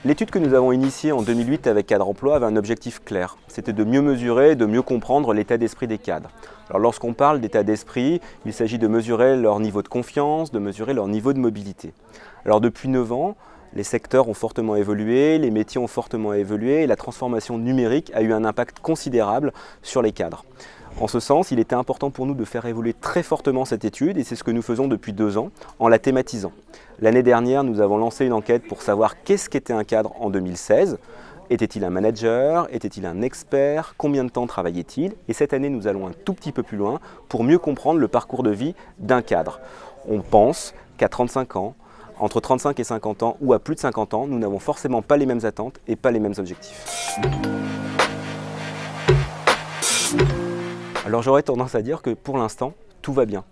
L'étude que nous avons initiée en 2008 avec Cadre Emploi avait un objectif clair. C'était de mieux mesurer, de mieux comprendre l'état d'esprit des cadres. Alors lorsqu'on parle d'état d'esprit, il s'agit de mesurer leur niveau de confiance, de mesurer leur niveau de mobilité. Alors depuis 9 ans, les secteurs ont fortement évolué, les métiers ont fortement évolué et la transformation numérique a eu un impact considérable sur les cadres. En ce sens, il était important pour nous de faire évoluer très fortement cette étude et c'est ce que nous faisons depuis 2 ans en la thématisant. L'année dernière, nous avons lancé une enquête pour savoir qu'est-ce qu'était un cadre en 2016. Était-il un manager? Était-il un expert? Combien de temps travaillait-il? Et cette année, nous allons un tout petit peu plus loin pour mieux comprendre le parcours de vie d'un cadre. On pense qu'à 35 ans, entre 35 et 50 ans ou à plus de 50 ans, nous n'avons forcément pas les mêmes attentes et pas les mêmes objectifs. Alors j'aurais tendance à dire que pour l'instant, tout va bien.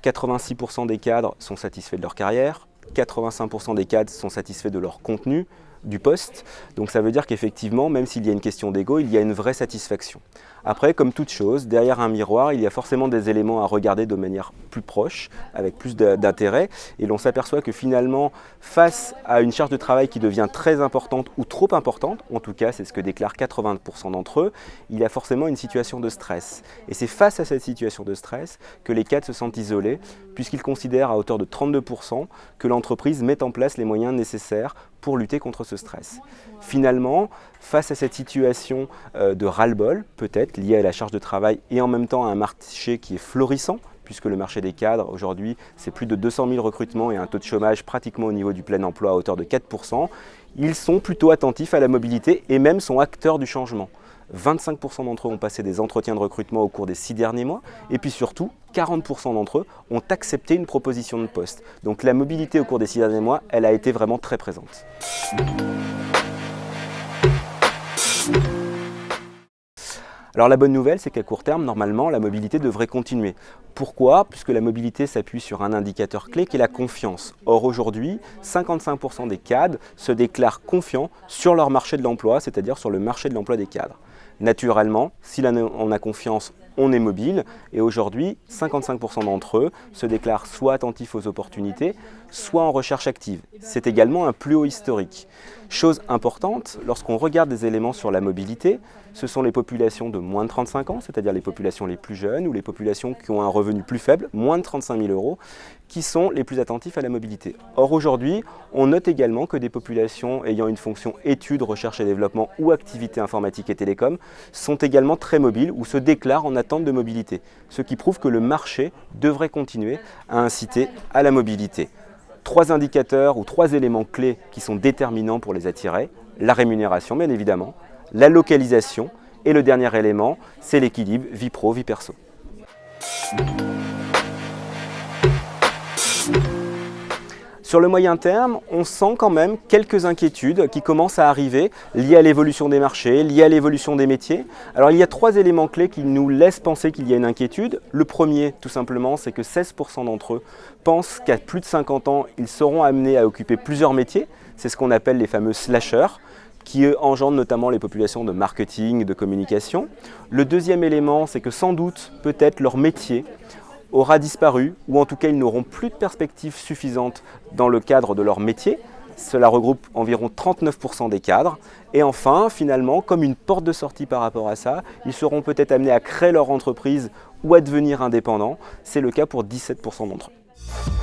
86% des cadres sont satisfaits de leur carrière, 85% des cadres sont satisfaits de leur contenu, du poste. Donc ça veut dire qu'effectivement, même s'il y a une question d'ego, il y a une vraie satisfaction. Après, comme toute chose, derrière un miroir, il y a forcément des éléments à regarder de manière plus proche, avec plus d'intérêt. Et l'on s'aperçoit que finalement, face à une charge de travail qui devient très importante ou trop importante, en tout cas c'est ce que déclarent 80% d'entre eux, il y a forcément une situation de stress. Et c'est face à cette situation de stress que les cadres se sentent isolés, puisqu'ils considèrent à hauteur de 32% que l'entreprise met en place les moyens nécessaires pour lutter contre ce stress. Finalement, face à cette situation de ras-le-bol, peut-être liée à la charge de travail et en même temps à un marché qui est florissant, puisque le marché des cadres aujourd'hui c'est plus de 200 000 recrutements et un taux de chômage pratiquement au niveau du plein emploi à hauteur de 4%, ils sont plutôt attentifs à la mobilité et même sont acteurs du changement. 25% d'entre eux ont passé des entretiens de recrutement au cours des 6 derniers mois et puis surtout 40% d'entre eux ont accepté une proposition de poste. Donc la mobilité au cours des 6 derniers mois, elle a été vraiment très présente. Alors la bonne nouvelle, c'est qu'à court terme, normalement, la mobilité devrait continuer. Pourquoi? Puisque la mobilité s'appuie sur un indicateur clé qui est la confiance. Or aujourd'hui, 55% des cadres se déclarent confiants sur leur marché de l'emploi, c'est-à-dire sur le marché de l'emploi des cadres. Naturellement, si on a confiance, on est mobile et aujourd'hui, 55% d'entre eux se déclarent soit attentifs aux opportunités, soit en recherche active. C'est également un plus haut historique. Chose importante, lorsqu'on regarde des éléments sur la mobilité, ce sont les populations de moins de 35 ans, c'est-à-dire les populations les plus jeunes ou les populations qui ont un revenu plus faible, moins de 35 000 €, qui sont les plus attentifs à la mobilité. Or aujourd'hui, on note également que des populations ayant une fonction études, recherche et développement ou activités informatiques et télécom sont également très mobiles ou se déclarent en attente de mobilité, ce qui prouve que le marché devrait continuer à inciter à la mobilité. 3 indicateurs ou 3 éléments clés qui sont déterminants pour les attirer, la rémunération bien évidemment, la localisation et le dernier élément, c'est l'équilibre vie pro, vie perso. Sur le moyen terme, on sent quand même quelques inquiétudes qui commencent à arriver liées à l'évolution des marchés, liées à l'évolution des métiers. Alors il y a 3 éléments clés qui nous laissent penser qu'il y a une inquiétude. Le premier, tout simplement, c'est que 16% d'entre eux pensent qu'à plus de 50 ans, ils seront amenés à occuper plusieurs métiers. C'est ce qu'on appelle les fameux slashers, qui engendrent notamment les populations de marketing, de communication. Le deuxième élément, c'est que sans doute, peut-être leur métier aura disparu, ou en tout cas ils n'auront plus de perspectives suffisantes dans le cadre de leur métier. Cela regroupe environ 39% des cadres. Et enfin, finalement, comme une porte de sortie par rapport à ça, ils seront peut-être amenés à créer leur entreprise ou à devenir indépendants. C'est le cas pour 17% d'entre eux.